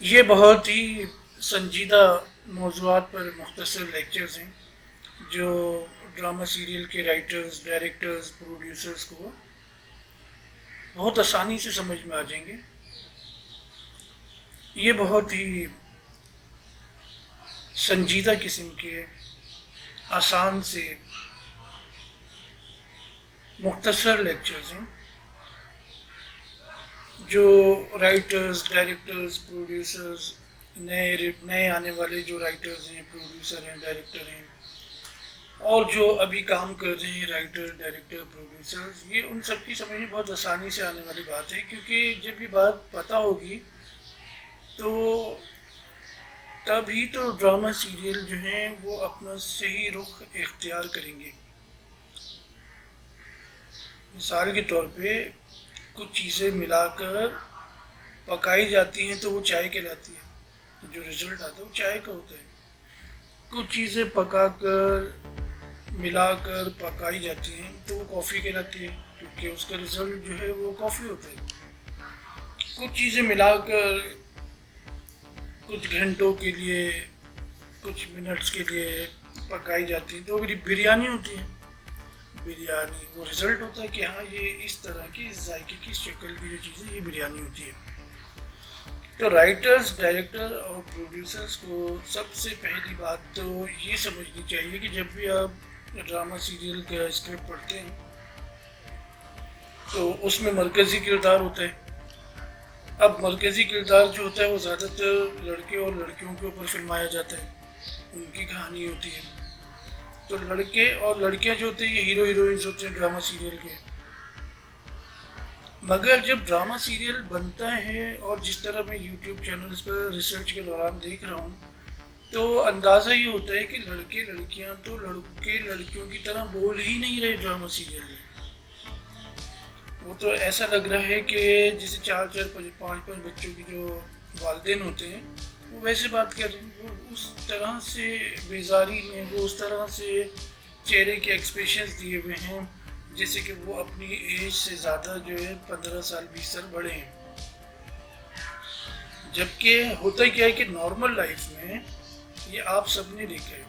یہ بہت ہی سنجیدہ موضوعات پر مختصر لیکچرز ہیں جو ڈرامہ سیریل کے رائٹرز، ڈائریکٹرز، پروڈیوسرز کو بہت آسانی سے سمجھ میں آ جائیں گے۔ یہ بہت ہی سنجیدہ قسم کے آسان سے مختصر لیکچرز ہیں جو رائٹرز، ڈائریکٹرز، پروڈیوسرز، نئے آنے والے جو رائٹرز ہیں، پروڈیوسر ہیں، ڈائریکٹر ہیں، اور جو ابھی کام کر رہے ہیں رائٹر، ڈائریکٹر، پروڈیوسرز، یہ ان سب کی سمجھ میں بہت آسانی سے آنے والی بات ہے، کیونکہ جب یہ بات پتہ ہوگی تو تبھی تو ڈرامہ سیریل جو ہیں وہ اپنا صحیح رخ اختیار کریں گے۔ مثال کے طور پہ کچھ چیزیں ملا کر پکائی جاتی ہیں تو وہ چائے کہلاتی ہے، جو رزلٹ آتا ہے وہ چائے کا ہوتا ہے۔ کچھ چیزیں پکا کر، ملا کر پکائی جاتی ہیں تو وہ کافی کہلاتی ہے، کیونکہ اس کا رزلٹ جو ہے وہ کافی ہوتا ہے۔ کچھ چیزیں ملا کر کچھ گھنٹوں کے لیے، کچھ منٹس کے لیے پکائی جاتی ہیں تو بریانی ہوتی ہے۔ بریانی وہ رزلٹ ہوتا ہے کہ ہاں یہ اس طرح کی، اس ذائقے کی، شکل کی جو چیزیں، یہ بریانی ہوتی ہے۔ تو رائٹرز، ڈائریکٹر اور پروڈیوسرز کو سب سے پہلی بات تو یہ سمجھنی چاہیے کہ جب بھی آپ ڈرامہ سیریل کا اسکرپٹ پڑھتے ہیں تو اس میں مرکزی کردار ہوتا ہے۔ اب مرکزی کردار جو ہوتا ہے وہ زیادہ تر لڑکے اور لڑکیوں کے اوپر فلمایا جاتا ہے، ان کی کہانی ہوتی ہے۔ تو لڑکے اور لڑکیاں جو ہوتے ہیں یہ ہیرو ہیروئنز ہوتے ہیں ڈرامہ سیریل کے۔ مگر جب ڈرامہ سیریل بنتا ہے، اور جس طرح میں یوٹیوب چینلز پر ریسرچ کے دوران دیکھ رہا ہوں، تو اندازہ یہ ہوتا ہے کہ لڑکے لڑکیاں تو لڑکے لڑکیوں کی طرح بول ہی نہیں رہے ڈرامہ سیریل میں۔ وہ تو ایسا لگ رہا ہے کہ جیسے چار چار پانچ پانچ بچوں کی جو والدین ہوتے ہیں وہ ویسے بات کر رہے ہیں، وہ اس طرح سے بیزاری میں، وہ اس طرح سے چہرے کے ایکسپریشنز دیے ہوئے ہیں جیسے کہ وہ اپنی ایج سے زیادہ جو ہے 15 سال 20 سال بڑے ہیں۔ جبکہ ہوتا کیا ہے کہ نارمل لائف میں یہ آپ سب نے دیکھا ہے،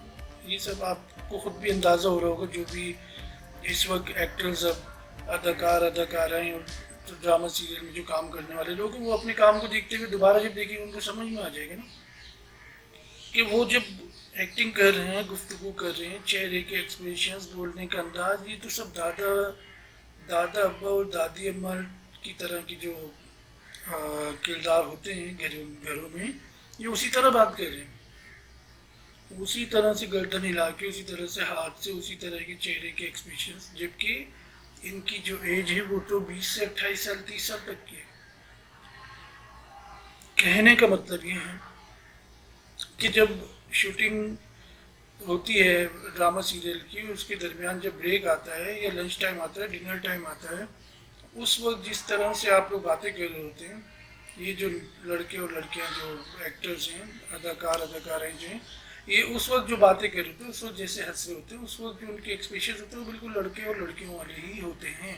یہ سب آپ کو خود بھی اندازہ ہو رہا ہوگا، جو بھی اس وقت ایکٹرز، اب اداکارائیں اور ڈرامہ سیریل میں جو کام کرنے والے لوگ ہیں، وہ اپنے کام کو دیکھتے ہوئے دوبارہ جب دیکھیں گے ان کو سمجھ میں آ جائے گا نا کہ وہ جب ایکٹنگ کر رہے ہیں، گفتگو کر رہے ہیں، چہرے کے ایکسپریشنز، بولنے کا انداز، یہ تو سب دادا ابا اور دادی اماں کی طرح کی جو کردار ہوتے ہیں گھروں میں، یہ اسی طرح بات کر رہے ہیں، اسی طرح سے گردن ہلا کے، اسی طرح سے ہاتھ سے، اسی طرح کے چہرے کے ایکسپریشنز، جبکہ ان کی جو ایج ہے وہ تو 20 سے 28 سال 30 سال تک کی ہے۔ کہنے کا مطلب یہ ہے کہ جب شوٹنگ ہوتی ہے ڈرامہ سیریل کی، اس کے درمیان جب بریک آتا ہے یا لنچ ٹائم آتا ہے، ڈنر ٹائم آتا ہے، اس وقت جس طرح سے آپ لوگ باتیں کر رہے ہوتے ہیں، یہ جو لڑکے اور لڑکیاں جو ایکٹرز ہیں، اداکارائیں جو ہیں، یہ اس وقت جو باتیں کر رہے ہوتے ہیں، اس وقت جیسے ہنس رہے ہوتے ہیں، اس وقت جو ان کے ایکسپریشنز ہوتے ہیں وہ بالکل لڑکے اور لڑکیوں والے ہی ہوتے ہیں۔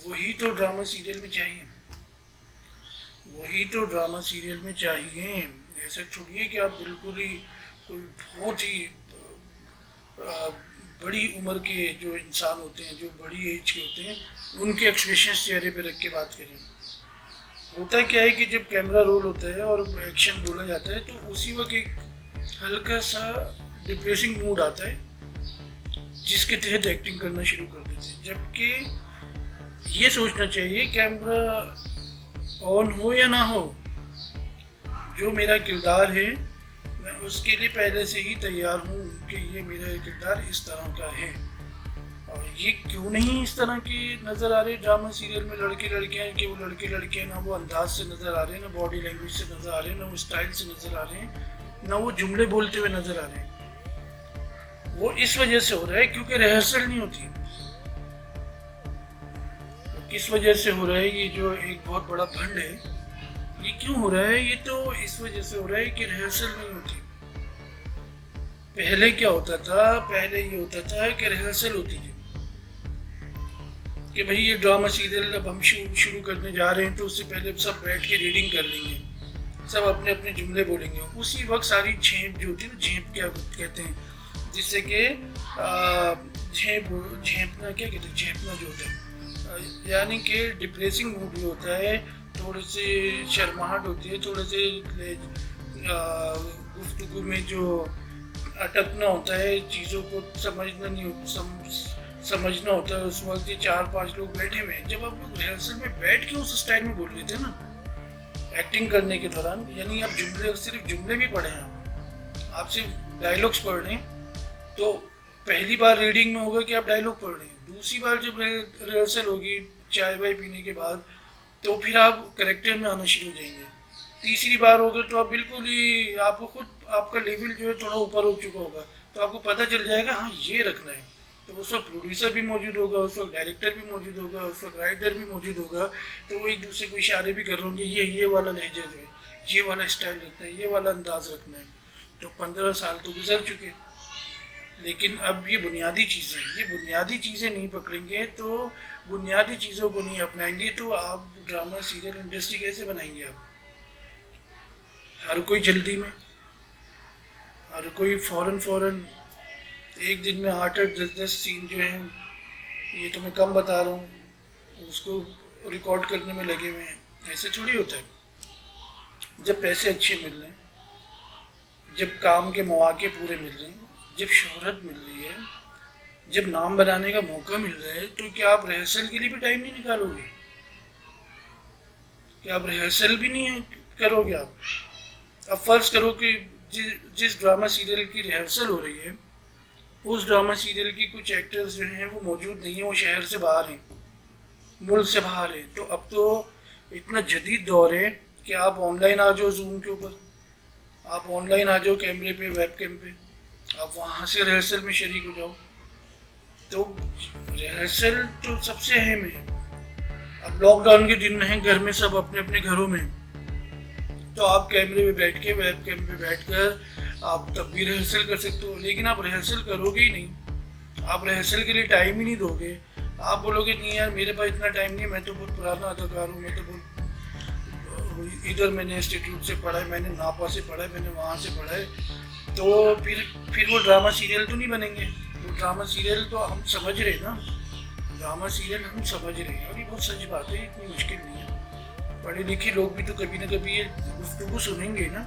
وہی تو ڈرامہ سیریل میں چاہیے، وہی تو ڈرامہ سیریل میں چاہیے۔ ایسا چھوڑیے کہ آپ بالکل ہی کوئی بہت ہی بڑی عمر کے جو انسان ہوتے ہیں، جو بڑی ایج کے ہوتے ہیں، ان کے ایکسپریشنز چہرے پہ رکھ کے بات کریں۔ ہوتا کیا ہے کہ جب کیمرہ رول ہوتا ہے اور ایکشن بولا جاتا ہے تو اسی وقت ایک ہلکا سا ڈپریسنگ موڈ آتا ہے جس کے تحت ایکٹنگ کرنا شروع کر دیتے ہیں، جبکہ یہ سوچنا چاہیے کیمرہ آن ہو یا نہ ہو، جو میرا کردار ہے میں اس کے لیے پہلے سے ہی تیار ہوں کہ یہ میرا کردار اس طرح کا ہے۔ اور یہ کیوں نہیں اس طرح کی نظر آ رہے ڈرامہ سیریل میں لڑکے لڑکیاں کہ وہ لڑکے لڑکیاں نہ وہ انداز سے نظر آ رہے ہیں، نہ باڈی لینگویج سے نظر آ رہے ہیں، نہ وہ اسٹائل سے نظر آ رہے ہیں، نہ وہ جملے بولتے ہوئے نظر آ رہے ہیں۔ وہ اس وجہ سے ہو رہا ہے کیونکہ ریہرسل نہیں ہوتی۔ کس وجہ سے ہو رہا ہے؟ یہ جو ایک بہت بڑا بھنڈ ہے، یہ کیوں ہو رہا ہے؟ یہ تو اس وجہ سے ہو رہا ہے کہ ریہرسل نہیں ہوتی۔ پہلے کیا ہوتا تھا؟ پہلے یہ ہوتا تھا کہ ریہرسل ہوتی تھی کہ بھئی یہ ڈرامہ سیریل اب ہم شروع کرنے جا رہے ہیں تو اس سے پہلے سب بیٹھ کے ریڈنگ کر لیں گے، सब अपने अपने जुमले बोलेंगे, उसी वक्त सारी झेप जो होती है ना, झेप क्या कहते हैं, जिससे कि झेपना क्या कहते हैं, झेपना जो होता है यानी कि डिप्रेसिंग मूड भी होता है, थोड़ी सी शर्माहट होती है, थोड़े से गुफ्तगू में जो अटकना होता है, चीज़ों को समझना नहीं समझना होता है, उस वक्त ये 4-5 लोग बैठे हुए हैं। जब आप लोग रिहर्सल में बैठ के उस स्टाइल में बोल रहे थे ना एक्टिंग करने के दौरान, यानी आप सिर्फ जुमले भी पढ़े हैं, आप सिर्फ डायलॉग्स पढ़ रहे हैं, तो पहली बार रीडिंग में होगा कि आप डायलॉग पढ़ रहे हैं, दूसरी बार जब रिहर्सल होगी चाय वाय पीने के बाद तो फिर आप करेक्टर में आना शुरू हो जाएंगे, तीसरी बार होगा तो आप बिल्कुल ही आपको खुद आपका लेवल जो है थोड़ा ऊपर हो चुका होगा, तो आपको पता चल जाएगा हाँ ये रखना है। तो उस वक्त प्रोड्यूसर भी मौजूद होगा, उस वक्त डायरेक्टर भी मौजूद होगा, उस वक्त राइटर भी मौजूद होगा, तो वो एक दूसरे को इशारे भी कर रहे होंगे ये वाला लहजा जो है, ये वाला स्टाइल रखना है, ये वाला अंदाज रखना है। तो 15 साल तो गुजर चुके, लेकिन अब ये बुनियादी चीज़ें नहीं पकड़ेंगे, तो बुनियादी चीज़ों को नहीं अपनाएंगे, तो आप ड्रामा सीरियल इंडस्ट्री कैसे बनाएंगे आप? हर कोई जल्दी में, हर कोई फौरन एक दिन में 8-8 10-10 सीन जो हैं, ये तो मैं कम बता रहा हूँ, उसको रिकॉर्ड करने में लगे हुए हैं। ऐसे थोड़ी होता है। जब पैसे अच्छे मिल रहे हैं, जब काम के मौके पूरे मिल रहे हैं, जब शोहरत मिल रही है, जब नाम बनाने का मौका मिल रहा है, तो क्या आप रिहर्सल के लिए भी टाइम नहीं निकालोगे? क्या आप रिहर्सल भी नहीं करोगे? आप अब फर्ज करो कि जिस ड्रामा सीरियल की रिहर्सल हो रही है, उस ड्रामा सीरियल की कुछ एक्टर्स जो हैं वो मौजूद नहीं है, वो शहर से बाहर हैं, मुल्क से बाहर हैं। तो अब तो इतना जदीद दौर है कि आप ऑनलाइन आ जाओ, जूम के ऊपर आप ऑनलाइन आ जाओ, कैमरे पे, वेब कैम पे, आप वहाँ से रिहर्सल में शरीक हो जाओ। तो रिहर्सल तो सबसे अहम है। अब लॉकडाउन के दिन हैं, घर में सब अपने अपने घरों में, तो आप कैमरे पे बैठ के, वेब कैम पे बैठ कर आप तब भी रिहर्सल कर सकते हो, लेकिन आप रिहर्सल करोगे ही नहीं, आप रिहर्सल के लिए टाइम ही नहीं दोगे। आप बोलोगे नहीं यार मेरे पास इतना टाइम नहीं है, मैं तो बहुत पुराना अदाकार हूँ, मैं तो बहुत इधर मैंने इंस्टीट्यूट से पढ़ा है, मैंने नापा से पढ़ा है, मैंने वहाँ से पढ़ा है, तो फिर वो ड्रामा सीरियल तो नहीं बनेंगे। वो ड्रामा सीरियल तो हम समझ रहे हैं ना, ड्रामा सीरियल हम समझ रहे हैं, और ये बहुत सच बात है, इतनी मुश्किल नहीं है। पढ़े लिखे लोग भी तो कभी ना कभी ये गुफ्तगू सुनेंगे ना।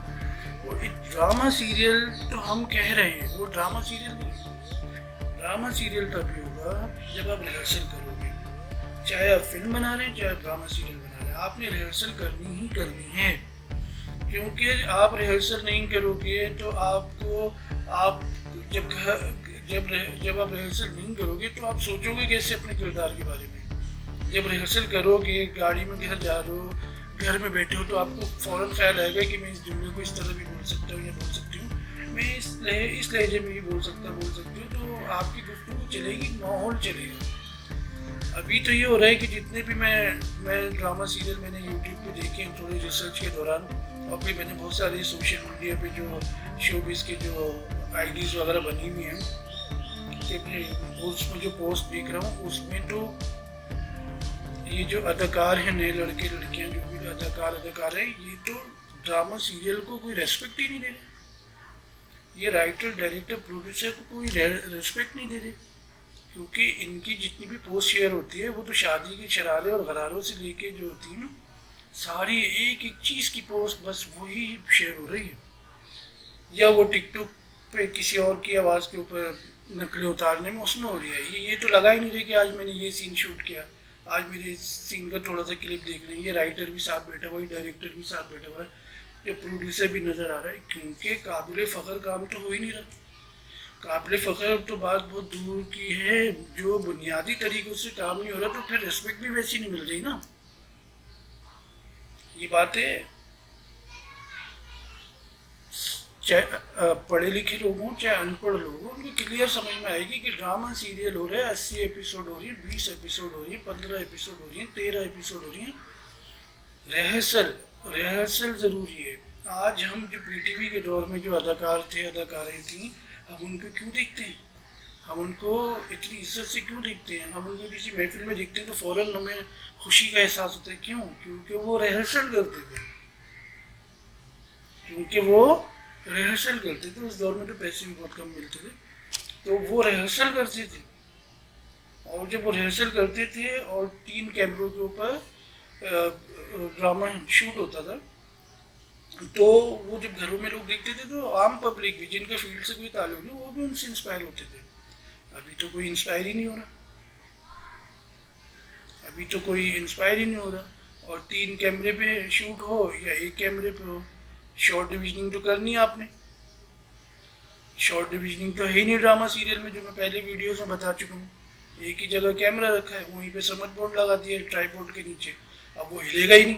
वो ड्रामा सीरियल तो हम कह रहे हैं, वो ड्रामा सीरियल नहीं। ड्रामा सीरियल तभी होगा जब आप रिहर्सल करोगे, चाहे आप फिल्म बना रहे हैं, चाहे आप ड्रामा सीरियल बना रहे हैं, आपने रिहर्सल करनी ही करनी है। क्योंकि आप रिहर्सल नहीं करोगे तो आपको आप जब आप रिहर्सल नहीं करोगे तो आप सोचोगे कैसे अपने किरदार के बारे में। जब रिहर्सल करोगे, गाड़ी में घर जा रहे हो, घर में बैठे हो, तो आपको फ़ौरन ख्याल आएगा कि मैं इस जुमले को इस तरह भी बोल सकता हूँ या बोल सकती हूँ, मैं इस लहजे में भी बोल सकती हूँ, तो आपकी गुफ्तगू चलेगी, माहौल चलेगा। अभी तो ये हो रहा है कि जितने भी मैं ड्रामा सीरियल मैंने यूट्यूब पे देखे थोड़ी रिसर्च के दौरान, और फिर मैंने बहुत सारे सोशल मीडिया पे जो शोबिज़ के जो आईडीज़ वगैरह बनी हुई हैं, उसमें जो पोस्ट देख रहा हूँ, उसमें तो ये जो अदाकार हैं, नए लड़के लड़कियाँ जो भी अदाकार हैं, ये तो ड्रामा सीरियल को कोई रेस्पेक्ट ही नहीं दे रहे। ये राइटर, डायरेक्टर, प्रोड्यूसर को कोई रेस्पेक्ट नहीं दे रहे, क्योंकि इनकी जितनी भी पोस्ट शेयर होती है वो तो शादी के शरारे और गरारों से लेके जो होती है ना, सारी एक एक चीज़ की पोस्ट बस वही शेयर हो रही है, या वो टिकटॉक पे किसी और की आवाज़ के ऊपर नकलें उतारने में उसमें हो रही है। ये तो लगा ही नहीं रही कि आज मैंने ये सीन शूट किया, आज मेरे इस सीन का थोड़ा सा क्लिप देख रहे हैं, ये राइटर भी साथ बैठा हुआ है, डायरेक्टर भी साथ बैठा हुआ है, ये प्रोड्यूसर भी नज़र आ रहा है, क्योंकि काबिल फ़ख्र काम तो हो ही नहीं रहा। काबिल फ़ख्र तो बात बहुत दूर की है, जो बुनियादी तरीक़ों से काम नहीं हो रहा, तो फिर रिस्पेक्ट भी वैसी नहीं मिल रही ना। ये बात है, चाहे पढ़े लिखे लोग हों चाहे अनपढ़ लोग हों, उनको क्लियर समझ में आएगी कि ड्रामा सीरियल हो रहा है, 80 एपिसोड हो रही है, 20 एपिसोड हो रही है, 15 एपिसोड हो रही है, 13 एपिसोड हो रही है। रिहर्सल ज़रूरी है। आज हम जो पीटीवी के दौर में जो अदाकार थे, अदाकारें थी, हम उनको क्यों देखते हैं? हम उनको इतनी इज्जत से क्यों देखते हैं? हम उनको किसी महफिल में देखते हैं तो फ़ौरन हमें खुशी का एहसास होता है। क्यों? क्योंकि वो रिहर्सल करते थे। क्योंकि वो रिहर्सल करते थे, उस दौर में तो पैसे भी बहुत कम मिलते थे, तो वो रिहर्सल करते थे। और जब वो रिहर्सल करते थे और 3 कैमरों के ऊपर ड्रामा शूट होता था, तो वो जब घरों में लोग देखते थे तो आम पब्लिक भी, जिनका फील्ड से कोई ताल्लुक नहीं, वो भी उनसे इंस्पायर होते थे। अभी तो कोई इंस्पायर ही नहीं हो रहा, अभी तो कोई इंस्पायर ही नहीं हो रहा। और 3 कैमरे पे शूट हो या 1 कैमरे पे हो, शॉर्ट डिविजनिंग तो करनी है आपने। शॉर्ट डिविजनिंग तो है ही नहीं ड्रामा सीरियल में, जो मैं पहले वीडियोस में बता चुका हूँ। एक ही जगह कैमरा रखा है, वहीं पे समर बोर्ड लगा दिया है ट्राईपोर्ड के नीचे, अब वो हिलेगा ही नहीं,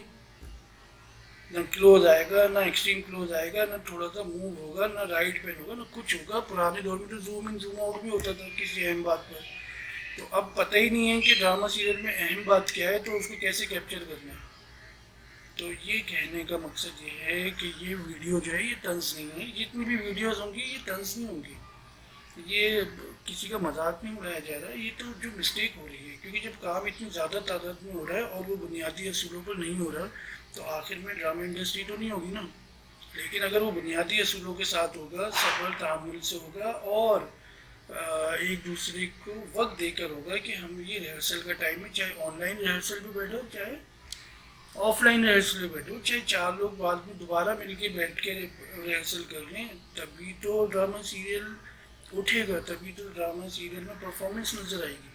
ना क्लोज आएगा, ना एक्सट्रीम क्लोज आएगा, ना थोड़ा सा मूव होगा, ना राइट पैन होगा, ना कुछ होगा। पुराने दौर में तो जूम इन जूम आउट भी होता था किसी अहम बात पर, तो अब पता ही नहीं है कि ड्रामा सीरियल में अहम बात क्या है, तो उसको कैसे कैप्चर करना है। तो ये कहने का मकसद ये है कि ये वीडियो जो है ये तंज नहीं है, जितनी भी वीडियोस होंगी ये तंज नहीं होंगी, ये किसी का मजाक नहीं उड़ाया जा रहा है, ये तो जो मिस्टेक हो रही है। क्योंकि जब काम इतनी ज़्यादा तादाद में हो रहा है और वो बुनियादी असूलों पर नहीं हो रहा, तो आखिर में ड्रामा इंडस्ट्री तो नहीं होगी ना। लेकिन अगर वो बुनियादी असूलों के साथ होगा, सब्र तहम्मुल से होगा, और एक दूसरे को वक्त देकर होगा कि हम ये रिहर्सल का टाइम है, चाहे ऑनलाइन रिहर्सल भी बैठो, चाहे ऑफलाइन रिहर्सल भी बैठो, चाहे 4 लोग बाद में दोबारा मिलके बैठ के रिहर्सल कर लें, तभी तो ड्रामा सीरियल उठेगा, तभी तो ड्रामा सीरियल में परफॉर्मेंस नज़र आएगी।